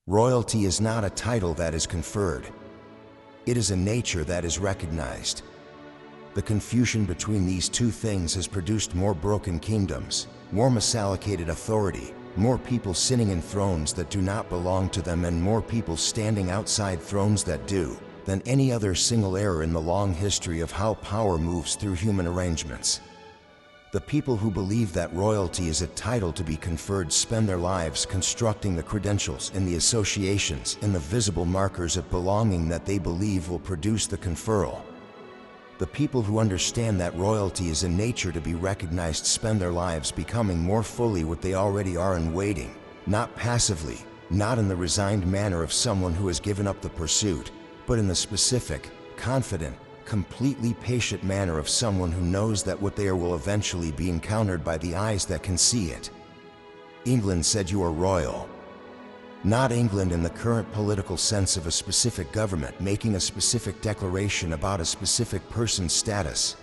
Royalty is not a title that is conferred. It is a nature that is recognized. The confusion between these two things has produced more broken kingdoms, more misallocated authority, more people sitting in thrones that do not belong to them, and more people standing outside thrones that do, than any other single era in the long history of how power moves through human arrangements. The people who believe that royalty is a title to be conferred spend their lives constructing the credentials and the associations and the visible markers of belonging that they believe will produce the conferral. The people who understand that royalty is a nature to be recognized spend their lives becoming more fully what they already are and waiting, not passively, not in the resigned manner of someone who has given up the pursuit, but in the specific, confident, completely patient manner of someone who knows that what they are will eventually be encountered by the eyes that can see it. England said you are royal. Not England in the current political sense of a specific government making a specific declaration about a specific person's status.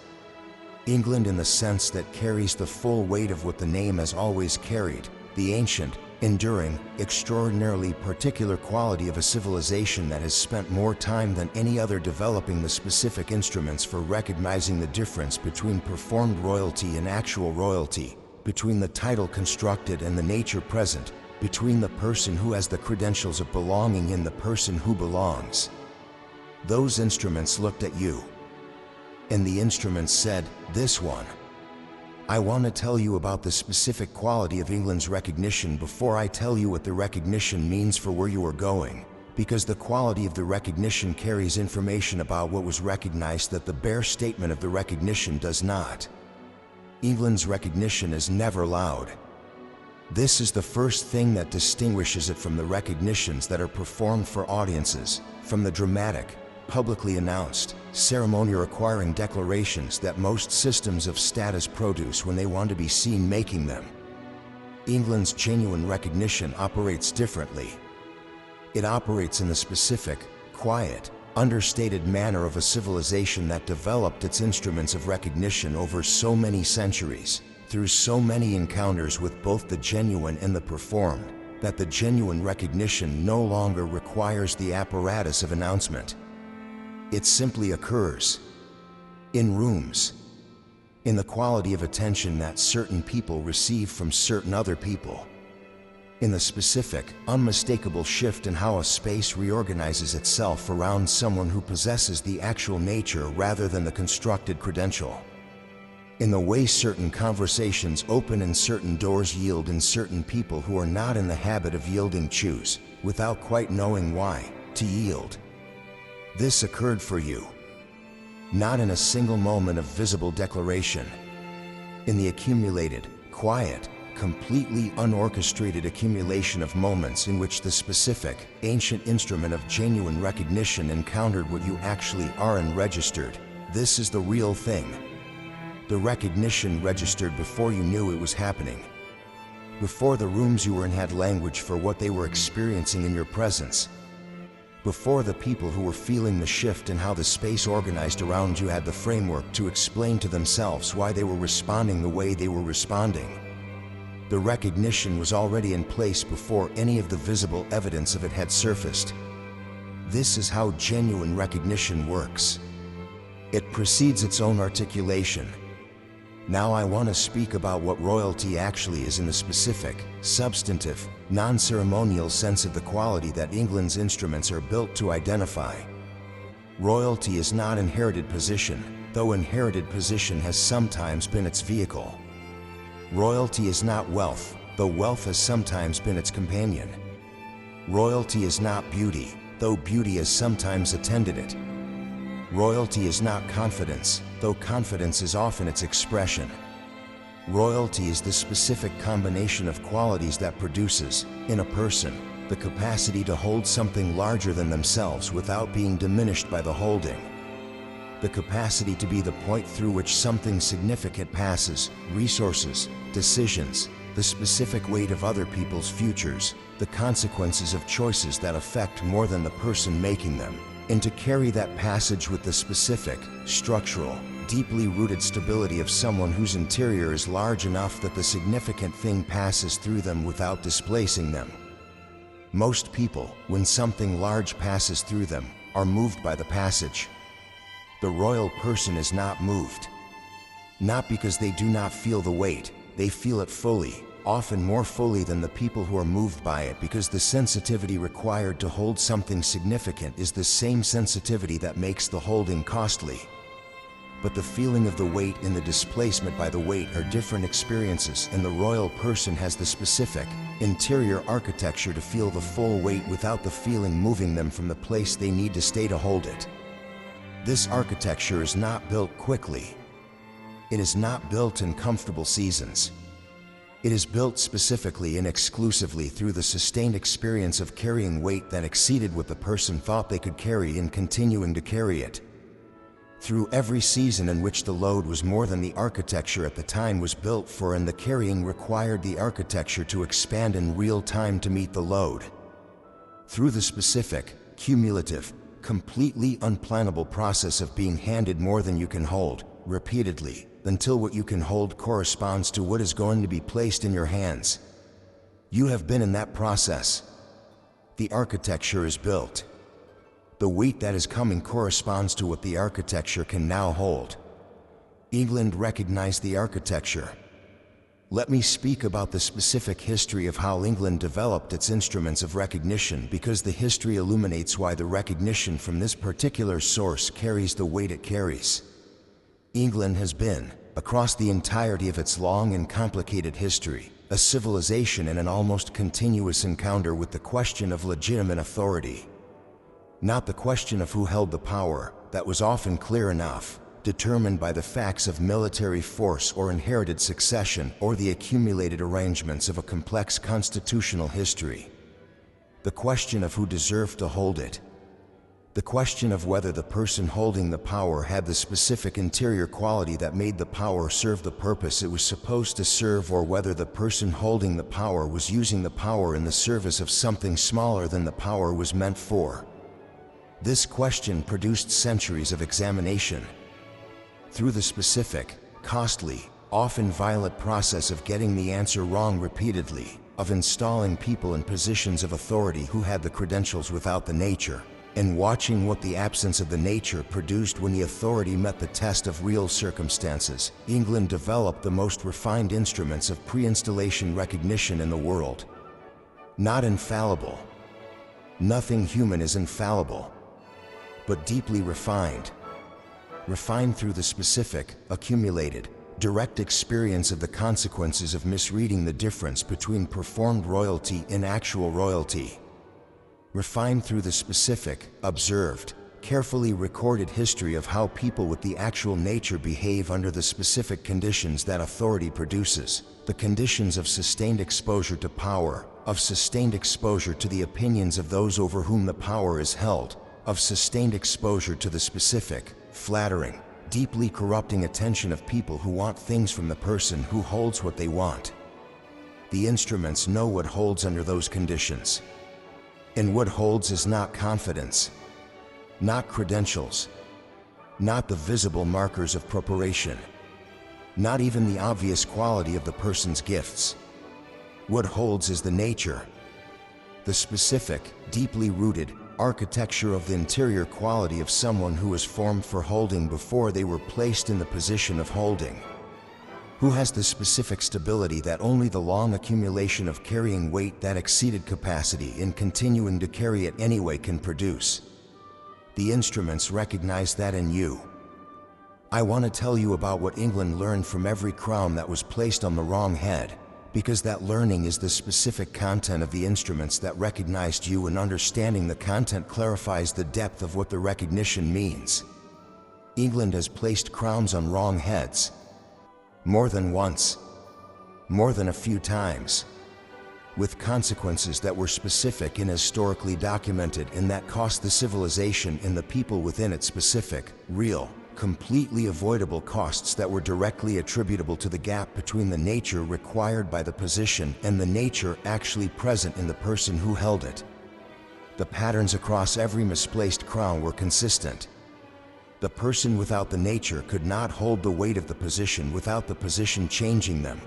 England in the sense that carries the full weight of what the name has always carried, the ancient, enduring, extraordinarily particular quality of a civilization that has spent more time than any other developing the specific instruments for recognizing the difference between performed royalty and actual royalty, between the title constructed and the nature present, between the person who has the credentials of belonging and the person who belongs. Those instruments looked at you, and the instruments said, "This one." I want to tell you about the specific quality of England's recognition before I tell you what the recognition means for where you are going, because the quality of the recognition carries information about what was recognized that the bare statement of the recognition does not. England's recognition is never loud. This is the first thing that distinguishes it from the recognitions that are performed for audiences, from the dramatic, publicly announced, ceremony-requiring declarations that most systems of status produce when they want to be seen making them. England's genuine recognition operates differently. It operates in the specific, quiet, understated manner of a civilization that developed its instruments of recognition over so many centuries, through so many encounters with both the genuine and the performed, that the genuine recognition no longer requires the apparatus of announcement. It simply occurs. In rooms. In the quality of attention that certain people receive from certain other people. In the specific, unmistakable shift in how a space reorganizes itself around someone who possesses the actual nature rather than the constructed credential. In the way certain conversations open and certain doors yield in certain people who are not in the habit of yielding choose, without quite knowing why, to yield. This occurred for you. Not in a single moment of visible declaration. In the accumulated, quiet, completely unorchestrated accumulation of moments in which the specific, ancient instrument of genuine recognition encountered what you actually are and registered. This is the real thing. The recognition registered before you knew it was happening. Before the rooms you were in had language for what they were experiencing in your presence. Before the people who were feeling the shift in how the space organized around you had the framework to explain to themselves why they were responding the way they were responding. The recognition was already in place before any of the visible evidence of it had surfaced. This is how genuine recognition works. It precedes its own articulation. Now I want to speak about what royalty actually is in the specific, substantive, non-ceremonial sense of the quality that England's instruments are built to identify. Royalty is not inherited position, though inherited position has sometimes been its vehicle. Royalty is not wealth, though wealth has sometimes been its companion. Royalty is not beauty, though beauty has sometimes attended it. Royalty is not confidence, though confidence is often its expression. Royalty is the specific combination of qualities that produces, in a person, the capacity to hold something larger than themselves without being diminished by the holding. The capacity to be the point through which something significant passes, resources, decisions, the specific weight of other people's futures, the consequences of choices that affect more than the person making them, and to carry that passage with the specific, structural, deeply rooted stability of someone whose interior is large enough that the significant thing passes through them without displacing them. Most people, when something large passes through them, are moved by the passage. The royal person is not moved. Not because they do not feel the weight, they feel it fully, often more fully than the people who are moved by it, because the sensitivity required to hold something significant is the same sensitivity that makes the holding costly. But the feeling of the weight and the displacement by the weight are different experiences, and the royal person has the specific, interior architecture to feel the full weight without the feeling moving them from the place they need to stay to hold it. This architecture is not built quickly. It is not built in comfortable seasons. It is built specifically and exclusively through the sustained experience of carrying weight that exceeded what the person thought they could carry and continuing to carry it. Through every season in which the load was more than the architecture at the time was built for, and the carrying required the architecture to expand in real time to meet the load. Through the specific, cumulative, completely unplannable process of being handed more than you can hold, repeatedly, until what you can hold corresponds to what is going to be placed in your hands. You have been in that process. The architecture is built. The weight that is coming corresponds to what the architecture can now hold. England recognized the architecture. Let me speak about the specific history of how England developed its instruments of recognition, because the history illuminates why the recognition from this particular source carries the weight it carries. England has been, across the entirety of its long and complicated history, a civilization in an almost continuous encounter with the question of legitimate authority. Not the question of who held the power, that was often clear enough, determined by the facts of military force or inherited succession or the accumulated arrangements of a complex constitutional history. The question of who deserved to hold it. The question of whether the person holding the power had the specific interior quality that made the power serve the purpose it was supposed to serve, or whether the person holding the power was using the power in the service of something smaller than the power was meant for. This question produced centuries of examination. Through the specific, costly, often violent process of getting the answer wrong repeatedly, of installing people in positions of authority who had the credentials without the nature, and watching what the absence of the nature produced when the authority met the test of real circumstances, England developed the most refined instruments of pre-installation recognition in the world. Not infallible. Nothing human is infallible. But deeply refined. Refined through the specific, accumulated, direct experience of the consequences of misreading the difference between performed royalty and actual royalty. Refined through the specific, observed, carefully recorded history of how people with the actual nature behave under the specific conditions that authority produces, the conditions of sustained exposure to power, of sustained exposure to the opinions of those over whom the power is held, of sustained exposure to the specific, flattering, deeply corrupting attention of people who want things from the person who holds what they want. The instruments know what holds under those conditions. And what holds is not confidence, not credentials, not the visible markers of preparation, not even the obvious quality of the person's gifts. What holds is the nature, the specific, deeply rooted architecture of the interior quality of someone who was formed for holding before they were placed in the position of holding. Who has the specific stability that only the long accumulation of carrying weight that exceeded capacity and continuing to carry it anyway can produce. The instruments recognize that in you. I want to tell you about what England learned from every crown that was placed on the wrong head, because that learning is the specific content of the instruments that recognized you, and understanding the content clarifies the depth of what the recognition means. England has placed crowns on wrong heads. More than once. More than a few times. With consequences that were specific and historically documented, and that cost the civilization and the people within it specific, real, completely avoidable costs that were directly attributable to the gap between the nature required by the position and the nature actually present in the person who held it. The patterns across every misplaced crown were consistent. The person without the nature could not hold the weight of the position without the position changing them.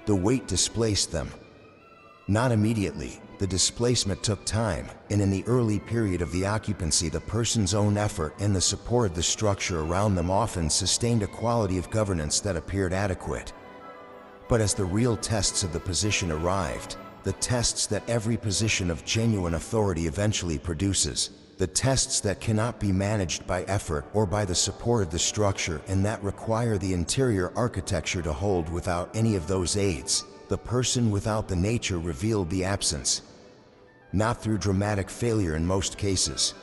The weight displaced them. Not immediately, the displacement took time, and in the early period of the occupancy, the person's own effort and the support of the structure around them often sustained a quality of governance that appeared adequate. But as the real tests of the position arrived, the tests that every position of genuine authority eventually produces, the tests that cannot be managed by effort or by the support of the structure and that require the interior architecture to hold without any of those aids, the person without the nature revealed the absence. Not through dramatic failure in most cases.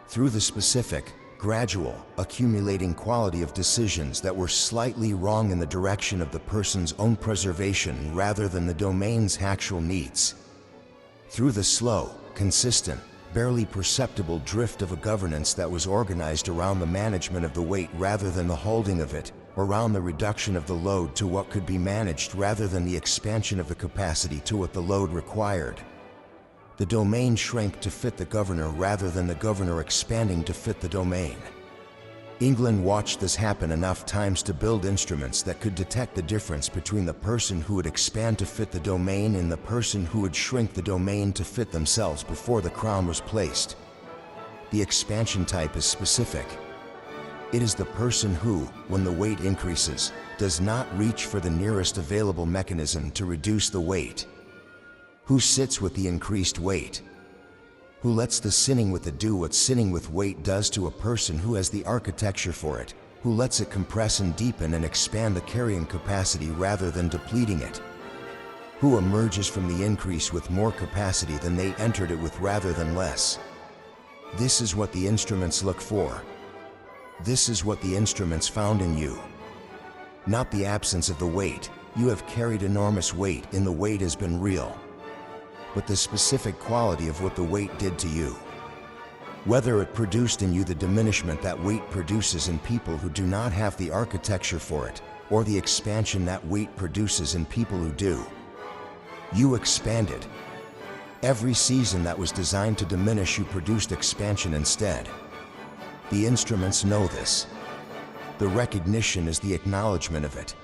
Through the specific, gradual, accumulating quality of decisions that were slightly wrong in the direction of the person's own preservation rather than the domain's actual needs. Through the slow, consistent, barely perceptible drift of a governance that was organized around the management of the weight rather than the holding of it, around the reduction of the load to what could be managed rather than the expansion of the capacity to what the load required. The domain shrank to fit the governor rather than the governor expanding to fit the domain. England watched this happen enough times to build instruments that could detect the difference between the person who would expand to fit the domain and the person who would shrink the domain to fit themselves before the crown was placed. The expansion type is specific. It is the person who, when the weight increases, does not reach for the nearest available mechanism to reduce the weight. Who sits with the increased weight. Who lets the sitting with it do what sitting with weight does to a person who has the architecture for it, who lets it compress and deepen and expand the carrying capacity rather than depleting it. Who emerges from the increase with more capacity than they entered it with rather than less. This is what the instruments look for. This is what the instruments found in you. Not the absence of the weight. You have carried enormous weight and the weight has been real. But the specific quality of what the weight did to you. Whether it produced in you the diminishment that weight produces in people who do not have the architecture for it, or the expansion that weight produces in people who do. You expanded. Every season that was designed to diminish you produced expansion instead. The instruments know this. The recognition is the acknowledgement of it.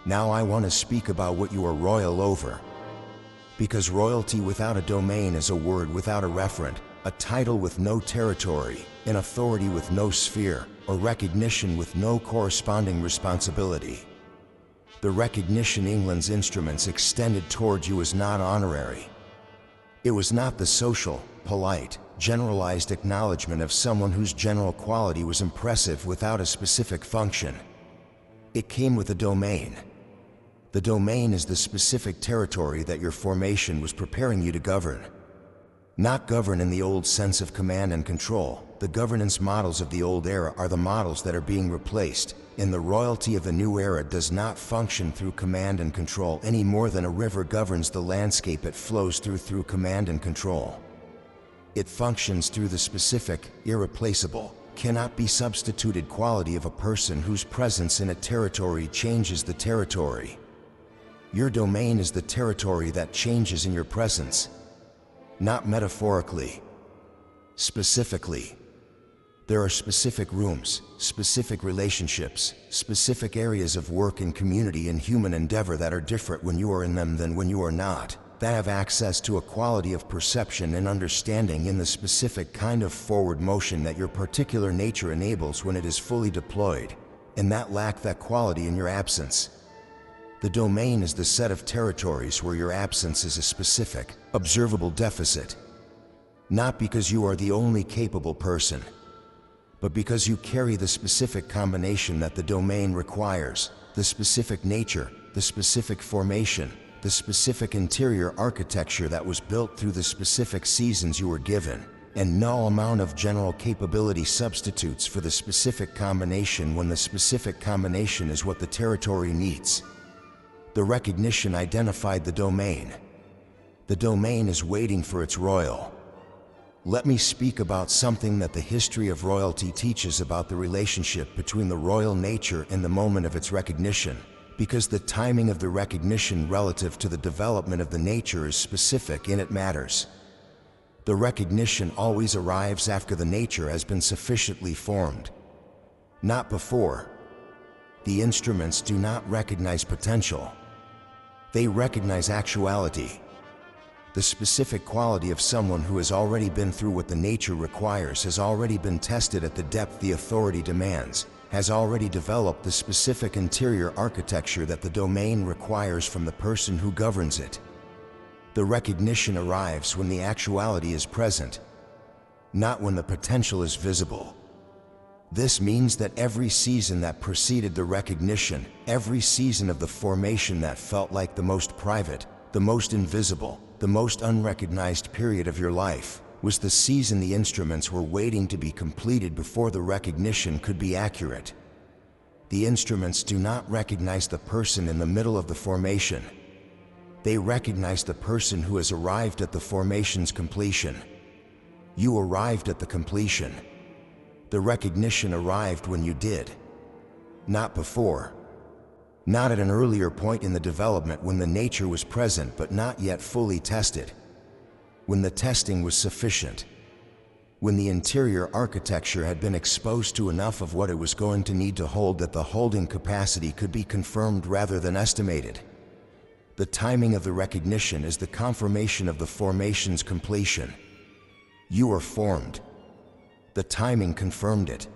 Now I want to speak about what you are royal over. Because royalty without a domain is a word without a referent, a title with no territory, an authority with no sphere, or recognition with no corresponding responsibility. The recognition England's instruments extended toward you was not honorary. It was not the social, polite, generalized acknowledgement of someone whose general quality was impressive without a specific function. It came with a domain. The domain is the specific territory that your formation was preparing you to govern. Not govern in the old sense of command and control. The governance models of the old era are the models that are being replaced, and the royalty of the new era does not function through command and control any more than a river governs the landscape it flows through command and control. It functions through the specific, irreplaceable, cannot be substituted quality of a person whose presence in a territory changes the territory. Your domain is the territory that changes in your presence. Not metaphorically. Specifically. There are specific rooms, specific relationships, specific areas of work and community and human endeavor that are different when you are in them than when you are not, that have access to a quality of perception and understanding in the specific kind of forward motion that your particular nature enables when it is fully deployed, and that lack that quality in your absence. The domain is the set of territories where your absence is a specific, observable deficit. Not because you are the only capable person, but because you carry the specific combination that the domain requires, the specific nature, the specific formation, the specific interior architecture that was built through the specific seasons you were given, and no amount of general capability substitutes for the specific combination when the specific combination is what the territory needs. The recognition identified the domain. The domain is waiting for its royal. Let me speak about something that the history of royalty teaches about the relationship between the royal nature and the moment of its recognition, because the timing of the recognition relative to the development of the nature is specific and it matters. The recognition always arrives after the nature has been sufficiently formed, not before. The instruments do not recognize potential. They recognize actuality. The specific quality of someone who has already been through what the nature requires, has already been tested at the depth the authority demands, has already developed the specific interior architecture that the domain requires from the person who governs it. The recognition arrives when the actuality is present, not when the potential is visible. This means that every season that preceded the recognition, every season of the formation that felt like the most private, the most invisible, the most unrecognized period of your life, was the season the instruments were waiting to be completed before the recognition could be accurate. The instruments do not recognize the person in the middle of the formation. They recognize the person who has arrived at the formation's completion. You arrived at the completion. The recognition arrived when you did, not before. Not at an earlier point in the development when the nature was present but not yet fully tested. When the testing was sufficient. When the interior architecture had been exposed to enough of what it was going to need to hold that the holding capacity could be confirmed rather than estimated. The timing of the recognition is the confirmation of the formation's completion. You are formed. The timing confirmed it.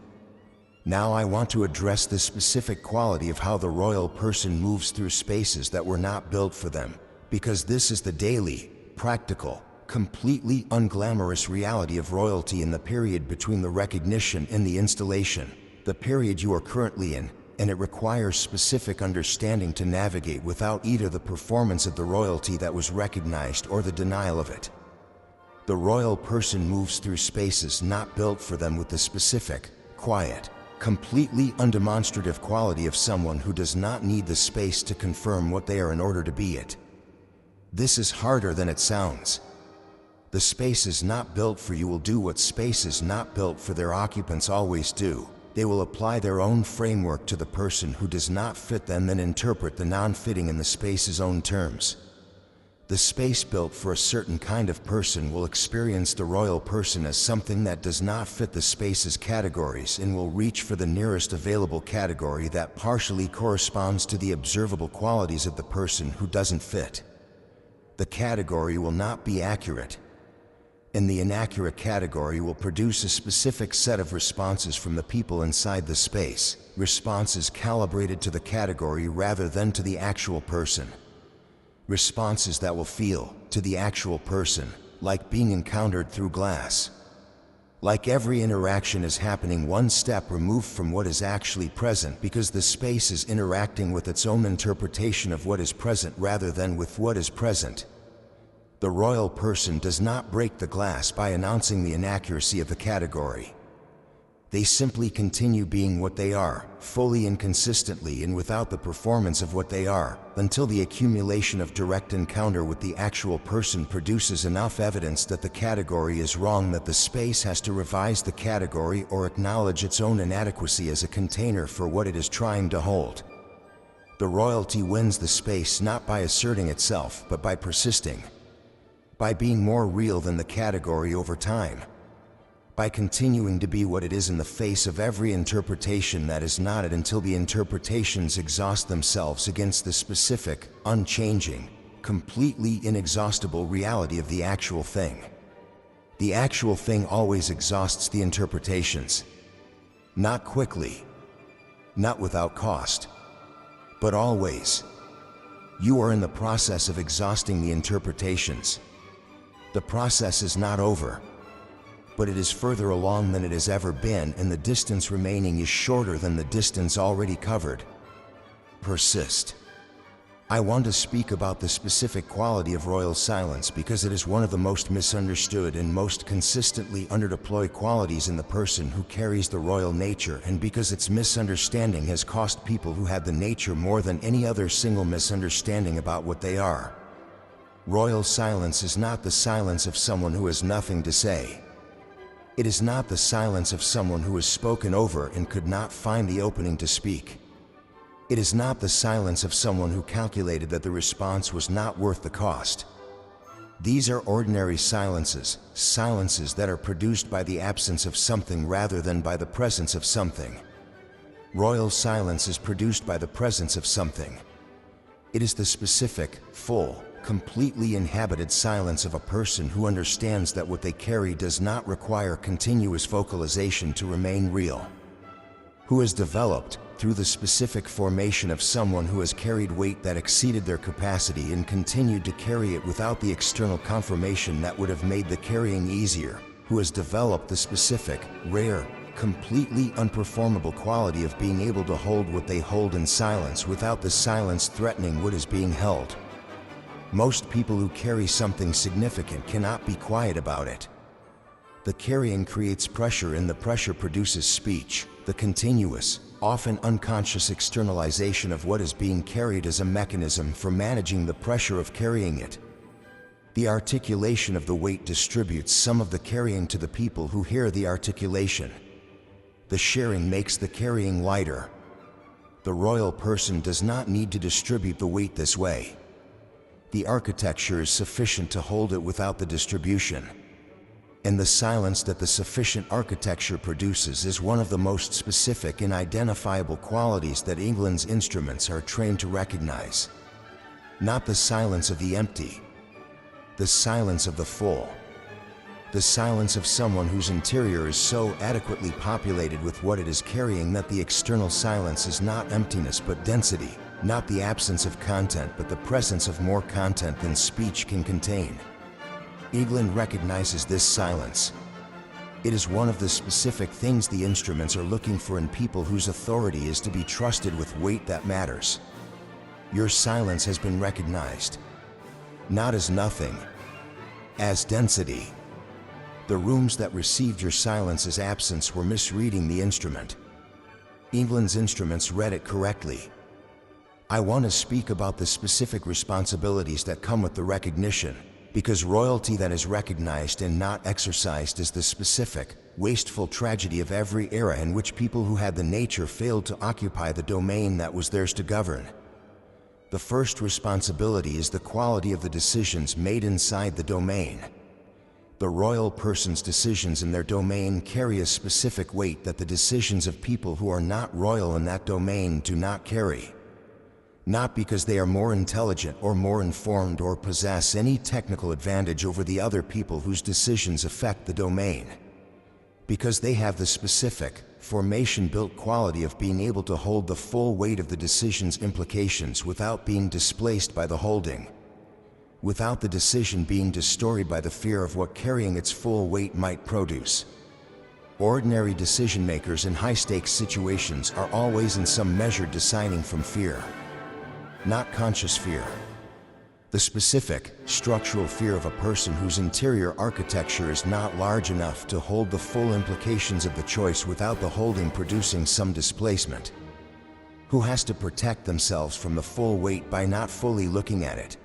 Now I want to address the specific quality of how the royal person moves through spaces that were not built for them, because this is the daily, practical, completely unglamorous reality of royalty in the period between the recognition and the installation, the period you are currently in, and it requires specific understanding to navigate without either the performance of the royalty that was recognized or the denial of it. The royal person moves through spaces not built for them with the specific, quiet, completely undemonstrative quality of someone who does not need the space to confirm what they are in order to be it. This is harder than it sounds. The spaces not built for you will do what spaces not built for their occupants always do. They will apply their own framework to the person who does not fit them and interpret the non-fitting in the space's own terms. The space built for a certain kind of person will experience the royal person as something that does not fit the space's categories and will reach for the nearest available category that partially corresponds to the observable qualities of the person who doesn't fit. The category will not be accurate, and the inaccurate category will produce a specific set of responses from the people inside the space, responses calibrated to the category rather than to the actual person. Responses that will feel, to the actual person, like being encountered through glass. Like every interaction is happening one step removed from what is actually present because the space is interacting with its own interpretation of what is present rather than with what is present. The royal person does not break the glass by announcing the inaccuracy of the category. They simply continue being what they are, fully and consistently and without the performance of what they are, until the accumulation of direct encounter with the actual person produces enough evidence that the category is wrong that the space has to revise the category or acknowledge its own inadequacy as a container for what it is trying to hold. The royalty wins the space not by asserting itself, but by persisting. By being more real than the category over time. By continuing to be what it is in the face of every interpretation that is not it until the interpretations exhaust themselves against the specific, unchanging, completely inexhaustible reality of the actual thing. The actual thing always exhausts the interpretations. Not quickly, not without cost, but always. You are in the process of exhausting the interpretations. The process is not over, but it is further along than it has ever been, and the distance remaining is shorter than the distance already covered. Persist. I want to speak about the specific quality of royal silence because it is one of the most misunderstood and most consistently underdeployed qualities in the person who carries the royal nature, and because its misunderstanding has cost people who had the nature more than any other single misunderstanding about what they are. Royal silence is not the silence of someone who has nothing to say. It is not the silence of someone who is spoken over and could not find the opening to speak. It is not the silence of someone who calculated that the response was not worth the cost. These are ordinary silences, silences that are produced by the absence of something rather than by the presence of something. Royal silence is produced by the presence of something. It is the specific, full, completely inhabited silence of a person who understands that what they carry does not require continuous vocalization to remain real. Who has developed, through the specific formation of someone who has carried weight that exceeded their capacity and continued to carry it without the external confirmation that would have made the carrying easier, who has developed the specific, rare, completely unperformable quality of being able to hold what they hold in silence without the silence threatening what is being held. Most people who carry something significant cannot be quiet about it. The carrying creates pressure and the pressure produces speech. The continuous, often unconscious externalization of what is being carried is a mechanism for managing the pressure of carrying it. The articulation of the weight distributes some of the carrying to the people who hear the articulation. The sharing makes the carrying lighter. The royal person does not need to distribute the weight this way. The architecture is sufficient to hold it without the distribution. And the silence that the sufficient architecture produces is one of the most specific and identifiable qualities that England's instruments are trained to recognize. Not the silence of the empty, the silence of the full. The silence of someone whose interior is so adequately populated with what it is carrying that the external silence is not emptiness but density, not the absence of content but the presence of more content than speech can contain. England recognizes this silence. It is one of the specific things the instruments are looking for in people whose authority is to be trusted with weight that matters. Your silence has been recognized. Not as nothing, as density. The rooms that received your silence as absence were misreading the instrument. England's instruments read it correctly. I want to speak about the specific responsibilities that come with the recognition, because royalty that is recognized and not exercised is the specific, wasteful tragedy of every era in which people who had the nature failed to occupy the domain that was theirs to govern. The first responsibility is the quality of the decisions made inside the domain. The royal person's decisions in their domain carry a specific weight that the decisions of people who are not royal in that domain do not carry. Not because they are more intelligent or more informed or possess any technical advantage over the other people whose decisions affect the domain. Because they have the specific, formation-built quality of being able to hold the full weight of the decision's implications without being displaced by the holding. Without the decision being distorted by the fear of what carrying its full weight might produce. Ordinary decision-makers in high-stakes situations are always in some measure deciding from fear. Not conscious fear. The specific, structural fear of a person whose interior architecture is not large enough to hold the full implications of the choice without the holding producing some displacement. Who has to protect themselves from the full weight by not fully looking at it.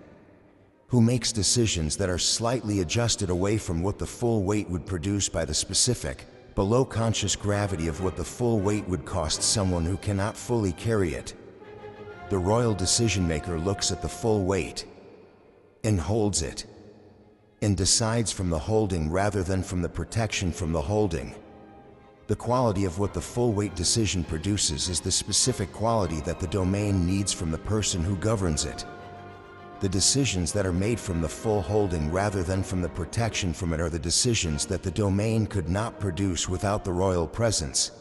Who makes decisions that are slightly adjusted away from what the full weight would produce by the specific, below conscious gravity of what the full weight would cost someone who cannot fully carry it. The royal decision maker looks at the full weight and holds it, and decides from the holding rather than from the protection from the holding. The quality of what the full weight decision produces is the specific quality that the domain needs from the person who governs it. The decisions that are made from the full holding rather than from the protection from it are the decisions that the domain could not produce without the royal presence.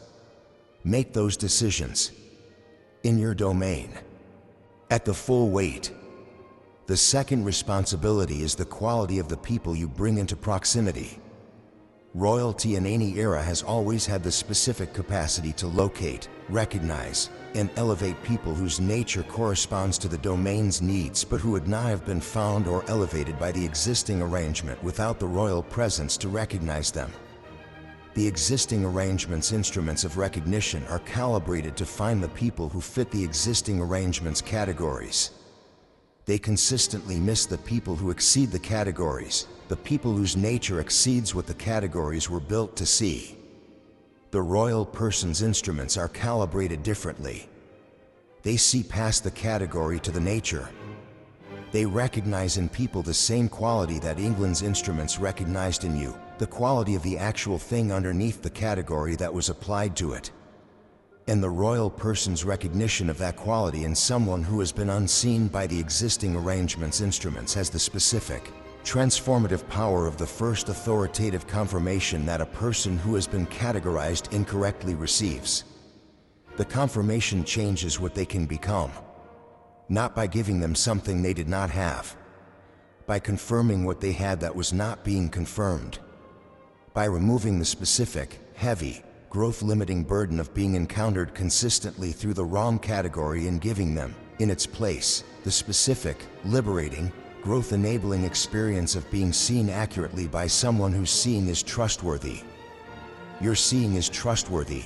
Make those decisions in your domain at the full weight. The second responsibility is the quality of the people you bring into proximity. Royalty in any era has always had the specific capacity to locate, recognize, and elevate people whose nature corresponds to the domain's needs but who would not have been found or elevated by the existing arrangement without the royal presence to recognize them. The existing arrangement's instruments of recognition are calibrated to find the people who fit the existing arrangement's categories. They consistently miss the people who exceed the categories, the people whose nature exceeds what the categories were built to see. The royal person's instruments are calibrated differently. They see past the category to the nature. They recognize in people the same quality that England's instruments recognized in you, the quality of the actual thing underneath the category that was applied to it. and the royal person's recognition of that quality in someone who has been unseen by the existing arrangement's instruments has the specific, transformative power of the first authoritative confirmation that a person who has been categorized incorrectly receives. The confirmation changes what they can become, not by giving them something they did not have, by confirming what they had that was not being confirmed, by removing the specific, heavy, growth-limiting burden of being encountered consistently through the wrong category and giving them, in its place, the specific, liberating, growth-enabling experience of being seen accurately by someone whose seeing is trustworthy. Your seeing is trustworthy.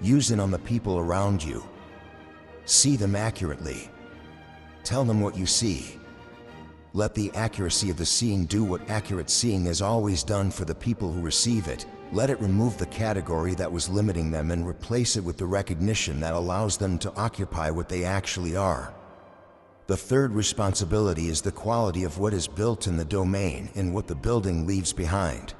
Use it on the people around you. See them accurately. Tell them what you see. Let the accuracy of the seeing do what accurate seeing has always done for the people who receive it. Let it remove the category that was limiting them and replace it with the recognition that allows them to occupy what they actually are. The third responsibility is the quality of what is built in the domain and what the building leaves behind.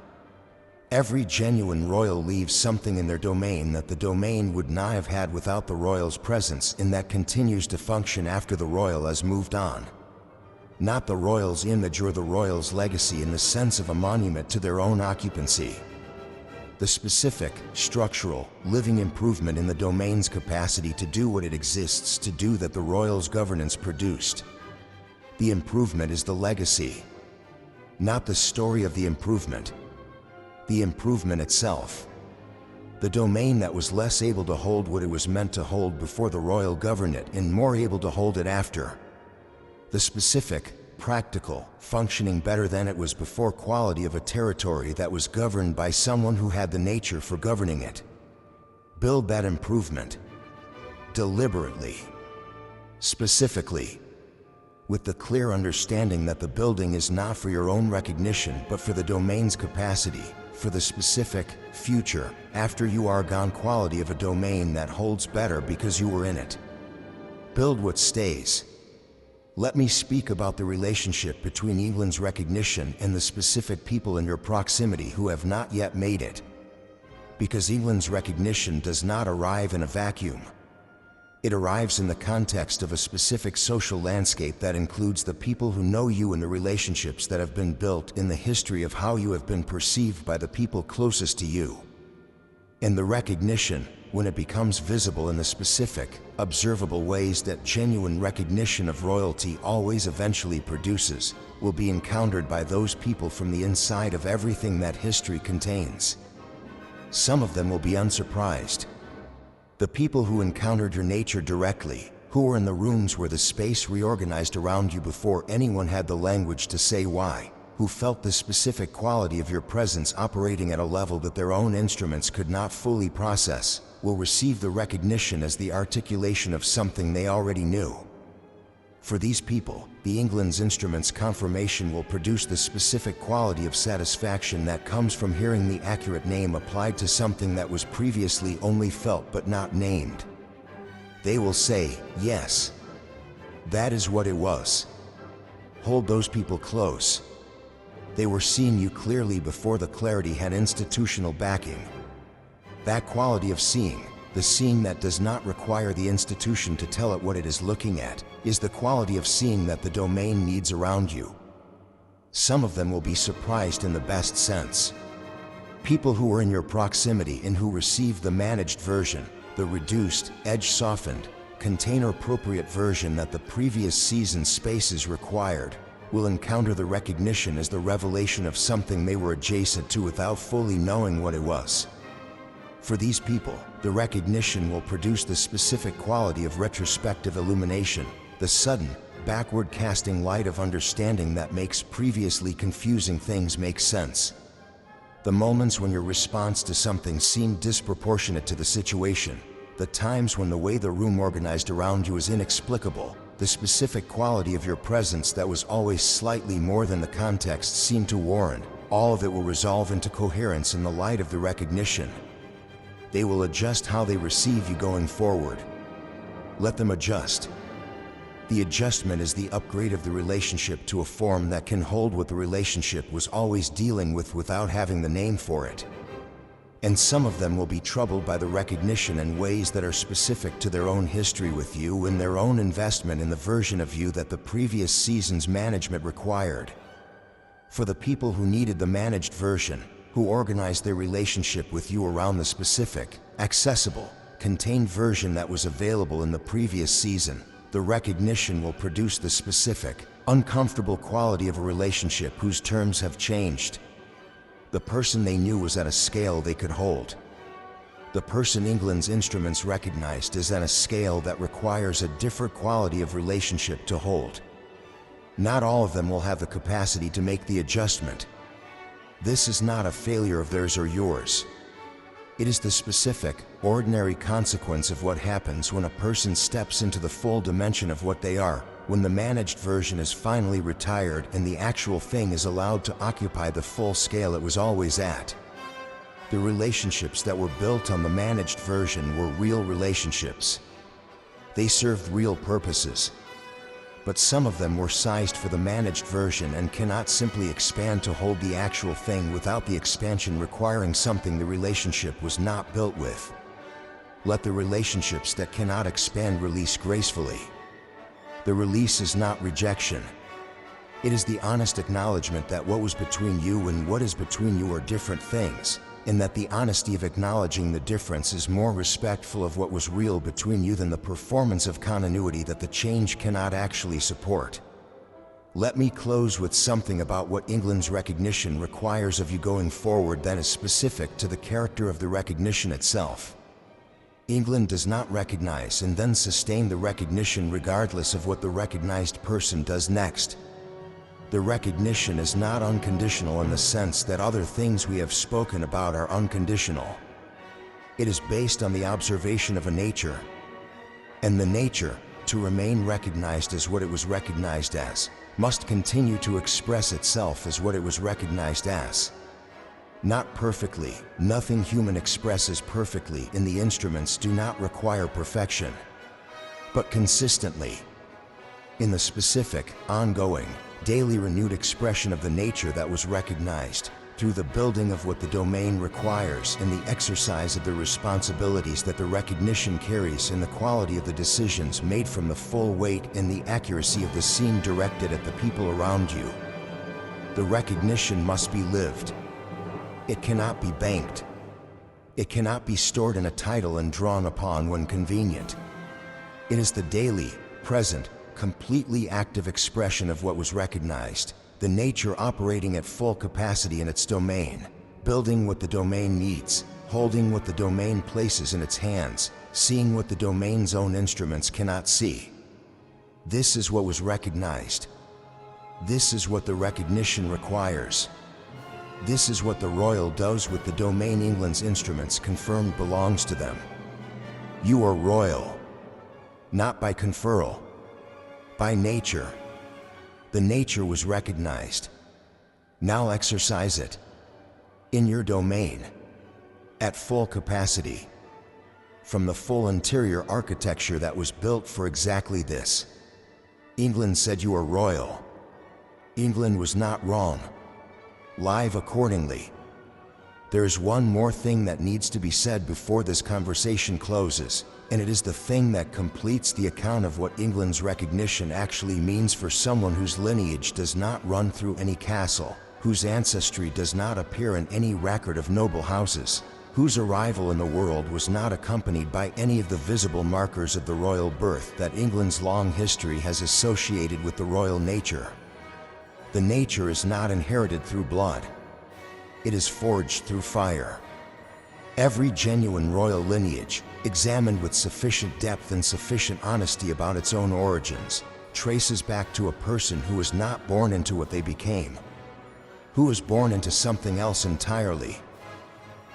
Every genuine royal leaves something in their domain that the domain would not have had without the royal's presence, and that continues to function after the royal has moved on. Not the royal's image or the royal's legacy in the sense of a monument to their own occupancy. The specific, structural, living improvement in the domain's capacity to do what it exists to do that the royal's governance produced. The improvement is the legacy, not the story of the improvement. The improvement itself. The domain that was less able to hold what it was meant to hold before the royal governed it and more able to hold it after. The specific, practical, functioning better than it was before quality of a territory that was governed by someone who had the nature for governing it. Build that improvement. Deliberately. Specifically. With the clear understanding that the building is not for your own recognition but for the domain's capacity, for the specific, future, after you are gone quality of a domain that holds better because you were in it. Build what stays. Let me speak about the relationship between England's recognition and the specific people in your proximity who have not yet made it. Because England's recognition does not arrive in a vacuum. It arrives in the context of a specific social landscape that includes the people who know you and the relationships that have been built in the history of how you have been perceived by the people closest to you. And the recognition, when it becomes visible in the specific, observable ways that genuine recognition of royalty always eventually produces, will be encountered by those people from the inside of everything that history contains. Some of them will be unsurprised. The people who encountered your nature directly, who were in the rooms where the space reorganized around you before anyone had the language to say why, who felt the specific quality of your presence operating at a level that their own instruments could not fully process, will receive the recognition as the articulation of something they already knew. For these people, the England's instrument's confirmation will produce the specific quality of satisfaction that comes from hearing the accurate name applied to something that was previously only felt but not named. They will say, yes, that is what it was. Hold those people close. They were seeing you clearly before the clarity had institutional backing. That quality of seeing, the seeing that does not require the institution to tell it what it is looking at, is the quality of seeing that the domain needs around you. Some of them will be surprised in the best sense. People who are in your proximity and who receive the managed version, the reduced, edge-softened, container-appropriate version that the previous season's spaces required, will encounter the recognition as the revelation of something they were adjacent to without fully knowing what it was. For these people, the recognition will produce the specific quality of retrospective illumination, the sudden, backward-casting light of understanding that makes previously confusing things make sense. The moments when your response to something seemed disproportionate to the situation, the times when the way the room organized around you is inexplicable, the specific quality of your presence that was always slightly more than the context seemed to warrant, all of it will resolve into coherence in the light of the recognition. They will adjust how they receive you going forward. Let them adjust. The adjustment is the upgrade of the relationship to a form that can hold what the relationship was always dealing with without having the name for it. And some of them will be troubled by the recognition in ways that are specific to their own history with you and their own investment in the version of you that the previous season's management required. For the people who needed the managed version, who organized their relationship with you around the specific, accessible, contained version that was available in the previous season, the recognition will produce the specific, uncomfortable quality of a relationship whose terms have changed. The person they knew was at a scale they could hold. The person England's instruments recognized is at a scale that requires a different quality of relationship to hold. Not all of them will have the capacity to make the adjustment. This is not a failure of theirs or yours. It is the specific, ordinary consequence of what happens when a person steps into the full dimension of what they are, when the managed version is finally retired and the actual thing is allowed to occupy the full scale it was always at. The relationships that were built on the managed version were real relationships. They served real purposes. But some of them were sized for the managed version and cannot simply expand to hold the actual thing without the expansion requiring something the relationship was not built with. Let the relationships that cannot expand release gracefully. The release is not rejection. It is the honest acknowledgement that what was between you and what is between you are different things, and that the honesty of acknowledging the difference is more respectful of what was real between you than the performance of continuity that the change cannot actually support. Let me close with something about what England's recognition requires of you going forward that is specific to the character of the recognition itself. England does not recognize and then sustain the recognition regardless of what the recognized person does next. The recognition is not unconditional in the sense that other things we have spoken about are unconditional. It is based on the observation of a nature. And the nature, to remain recognized as what it was recognized as, must continue to express itself as what it was recognized as. Not perfectly, nothing human expresses perfectly, and the instruments do not require perfection. But consistently, in the specific, ongoing, daily renewed expression of the nature that was recognized, through the building of what the domain requires and the exercise of the responsibilities that the recognition carries and the quality of the decisions made from the full weight and the accuracy of the scene directed at the people around you. The recognition must be lived. It cannot be banked. It cannot be stored in a title and drawn upon when convenient. It is the daily, present, completely active expression of what was recognized, the nature operating at full capacity in its domain, building what the domain needs, holding what the domain places in its hands, seeing what the domain's own instruments cannot see. This is what was recognized. This is what the recognition requires. This is what the royal does with the domain England's instruments confirmed belongs to them. You are royal, not by conferral, by nature. The nature was recognized. Now exercise it. In your domain. At full capacity. From the full interior architecture that was built for exactly this. England said you are royal. England was not wrong. Live accordingly. There is one more thing that needs to be said before this conversation closes, and it is the thing that completes the account of what England's recognition actually means for someone whose lineage does not run through any castle, whose ancestry does not appear in any record of noble houses, whose arrival in the world was not accompanied by any of the visible markers of the royal birth that England's long history has associated with the royal nature. The nature is not inherited through blood. It is forged through fire. Every genuine royal lineage, examined with sufficient depth and sufficient honesty about its own origins, traces back to a person who was not born into what they became, who was born into something else entirely,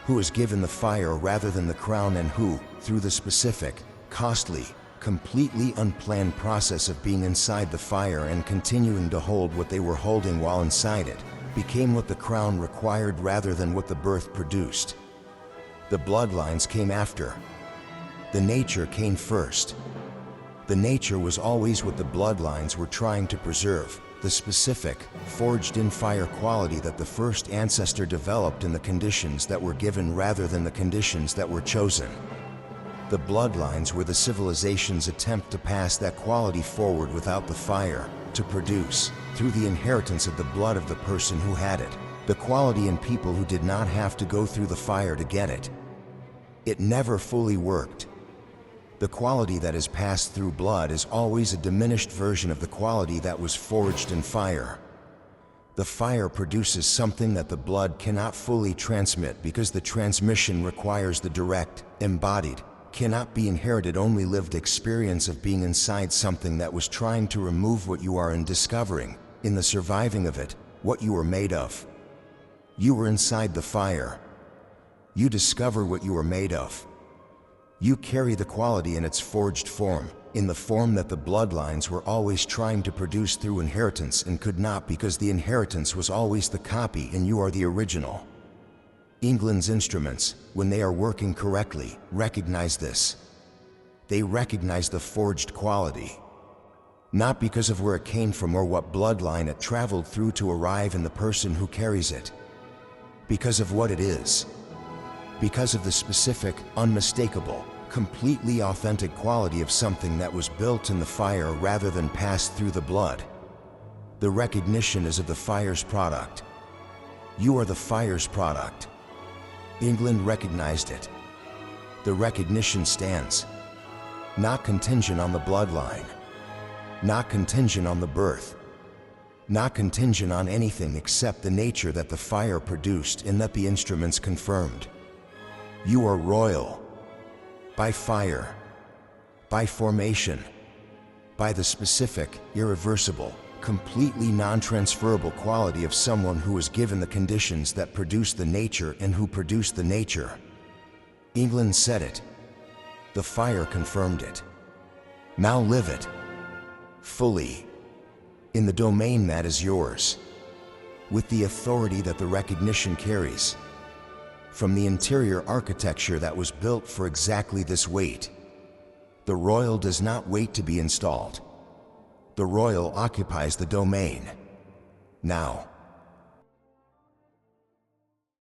who was given the fire rather than the crown, and who, through the specific, costly, completely unplanned process of being inside the fire and continuing to hold what they were holding while inside it, became what the crown required rather than what the birth produced. The bloodlines came after. The nature came first. The nature was always what the bloodlines were trying to preserve, the specific, forged-in-fire quality that the first ancestor developed in the conditions that were given rather than the conditions that were chosen. The bloodlines were the civilization's attempt to pass that quality forward without the fire, to produce, through the inheritance of the blood of the person who had it, the quality in people who did not have to go through the fire to get it. It never fully worked. The quality that is passed through blood is always a diminished version of the quality that was forged in fire. The fire produces something that the blood cannot fully transmit because the transmission requires the direct, embodied, cannot be inherited only lived experience of being inside something that was trying to remove what you are and discovering, in the surviving of it, what you are made of. You were inside the fire. You discover what you are made of. You carry the quality in its forged form, in the form that the bloodlines were always trying to produce through inheritance and could not because the inheritance was always the copy and you are the original. England's instruments, when they are working correctly, recognize this. They recognize the forged quality. Not because of where it came from or what bloodline it traveled through to arrive in the person who carries it. Because of what it is. Because of the specific, unmistakable, completely authentic quality of something that was built in the fire rather than passed through the blood. The recognition is of the fire's product. You are the fire's product. England recognized it. The recognition stands. Not contingent on the bloodline. Not contingent on the birth. Not contingent on anything except the nature that the fire produced and that the instruments confirmed. You are royal. By fire. By formation. By the specific, irreversible, completely non-transferable quality of someone who was given the conditions that produced the nature and who produced the nature. England said it. The fire confirmed it. Now live it. Fully. In the domain that is yours. With the authority that the recognition carries. From the interior architecture that was built for exactly this weight. The royal does not wait to be installed. The royal occupies the domain. Now.